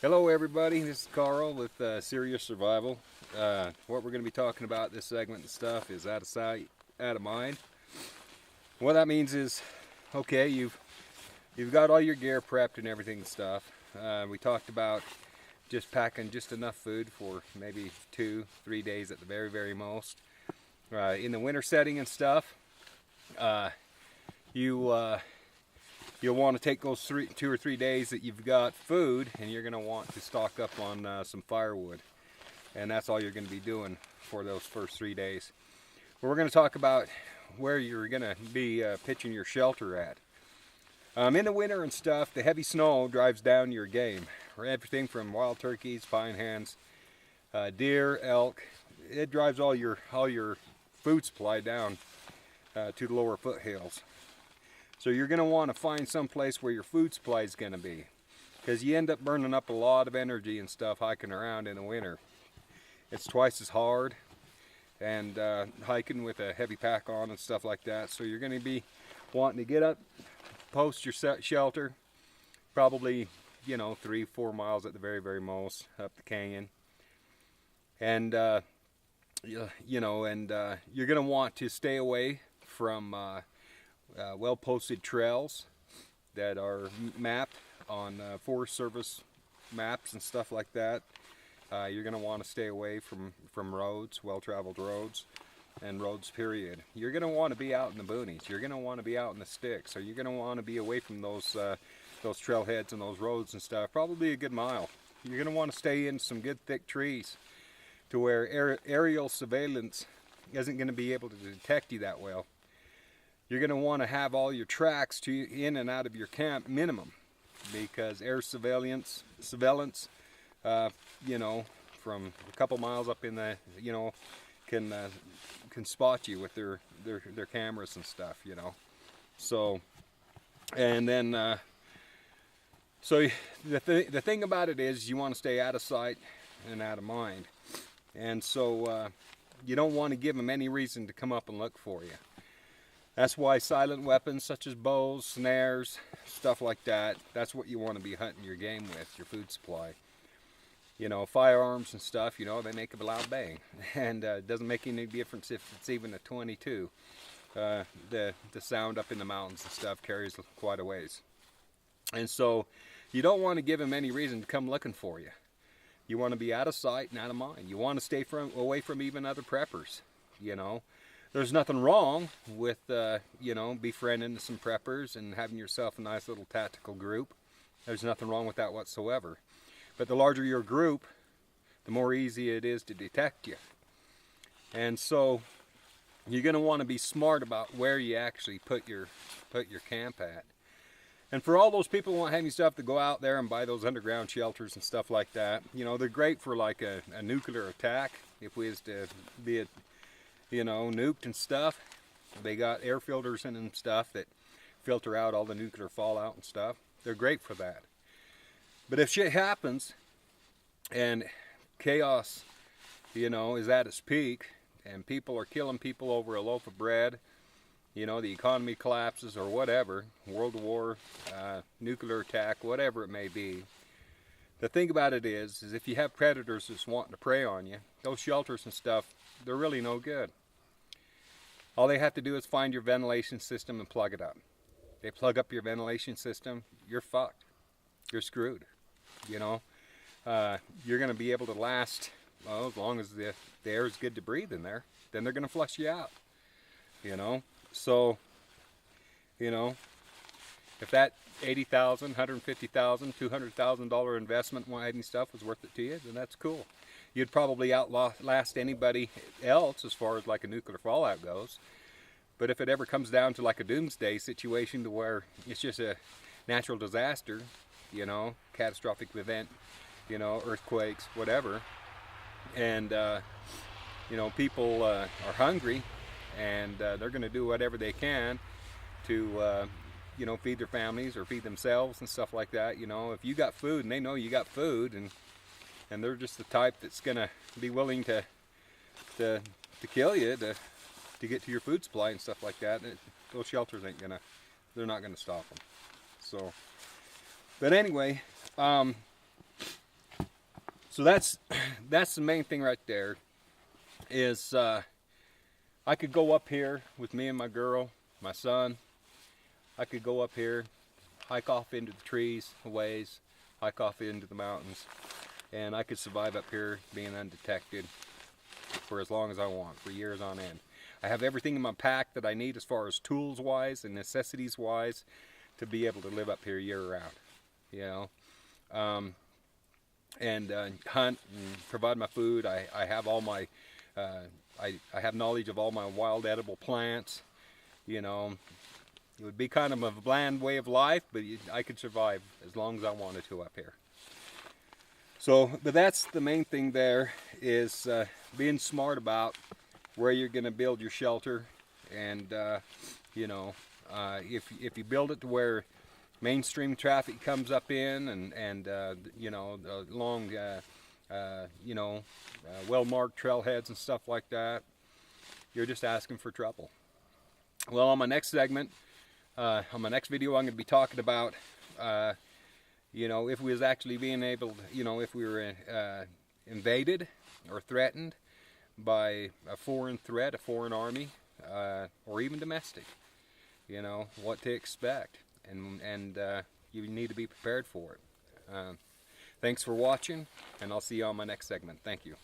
Hello everybody, this is Carl with Serious Survival. What we're going to be talking about this segment and stuff is out of sight, out of mind. What that means is, okay, you've got all your gear prepped and everything and stuff. We talked about just packing just enough food for maybe 2-3 days at the very most. In the winter setting and stuff, you'll want to take those 2 or 3 days that you've got food, and you're going to want to stock up on some firewood, and that's all you're going to be doing for those first 3 days. But we're going to talk about where you're going to be pitching your shelter at. In the winter and stuff, the heavy snow drives down your game. Everything from wild turkeys, pine hens, deer, elk. It drives all your food supply down to the lower foothills. So you're going to want to find some place where your food supply is going to be, because you end up burning up a lot of energy and stuff hiking around in the winter. It's twice as hard and hiking with a heavy pack on and stuff like that. So you're going to be wanting to get up, post your shelter, probably 3-4 miles at the very most up the canyon, and you're going to want to stay away from well-posted trails that are mapped on Forest Service maps and stuff like that. You're going to want to stay away from roads, well-traveled roads, and roads period. You're going to want to be out in the boonies. You're going to want to be out in the sticks. So you're going to want to be away from those trailheads and those roads and stuff, probably a good mile. You're going to want to stay in some good thick trees to where aerial surveillance isn't going to be able to detect you that well. You're going to want to have all your tracks in and out of your camp minimum, because air surveillance, from a couple miles up in the, can spot you with their cameras and stuff, So, and then, so the thing about it is you want to stay out of sight and out of mind, and so you don't want to give them any reason to come up and look for you. That's why silent weapons such as bows, snares, stuff like that, that's what you want to be hunting your game with, your food supply. Firearms and stuff, they make a loud bang. And it doesn't make any difference if it's even a 22. The sound up in the mountains and stuff carries quite a ways. And so you don't want to give them any reason to come looking for you. You want to be out of sight and out of mind. You want to stay away from even other preppers, There's nothing wrong with, befriending some preppers and having yourself a nice little tactical group. There's nothing wrong with that whatsoever. But the larger your group, the more easy it is to detect you. And so you're going to want to be smart about where you actually put your camp at. And for all those people who want heavy stuff to go out there and buy those underground shelters and stuff like that, they're great for like a nuclear attack. If we was to be nuked and stuff. They got air filters in and stuff that filter out all the nuclear fallout and stuff. They're great for that. But if shit happens and chaos, is at its peak, and people are killing people over a loaf of bread, the economy collapses or whatever, world war, nuclear attack, whatever it may be, the thing about it is if you have predators that's wanting to prey on you, those shelters and stuff, they're really no good. All they have to do is find your ventilation system and plug it up. They plug up your ventilation system, you're fucked. You're screwed. You're going to be able to last, as long as the air is good to breathe in there. Then they're going to flush you out. So, if that $80,000, $150,000, $200,000 investment in hiding stuff was worth it to you, then that's cool. You'd probably outlast anybody else as far as like a nuclear fallout goes. But if it ever comes down to like a doomsday situation to where it's just a natural disaster, catastrophic event, earthquakes, whatever, and, people are hungry, and they're going to do whatever they can to, feed their families or feed themselves and stuff like that. If you got food and they know you got food, and they're just the type that's going to be willing to kill you to get to your food supply and stuff like that, those shelters they're not gonna stop them. So, but anyway, So that's the main thing right there. Is I could go up here with me and my girl, my son. I could go up here, hike off into the trees a ways, hike off into the mountains, and I could survive up here being undetected for as long as I want, for years on end. I have everything in my pack that I need as far as tools wise and necessities wise to be able to live up here year round, you know, and hunt and provide my food. I have all my I have knowledge of all my wild edible plants. You know, it would be kind of a bland way of life, but I could survive as long as I wanted to up here. So, but that's the main thing there, is being smart about where you're going to build your shelter. And you know, if you build it to where mainstream traffic comes up in, and you know, long you know, well-marked trailheads and stuff like that, you're just asking for trouble. Well, on my next segment, on my next video, I'm going to be talking about, you know, if we was actually being able to, you know, if we were invaded or threatened by a foreign threat, a foreign army, or even domestic, you know, what to expect, and you need to be prepared for it. Thanks for watching, and I'll see you on my next segment. Thank you.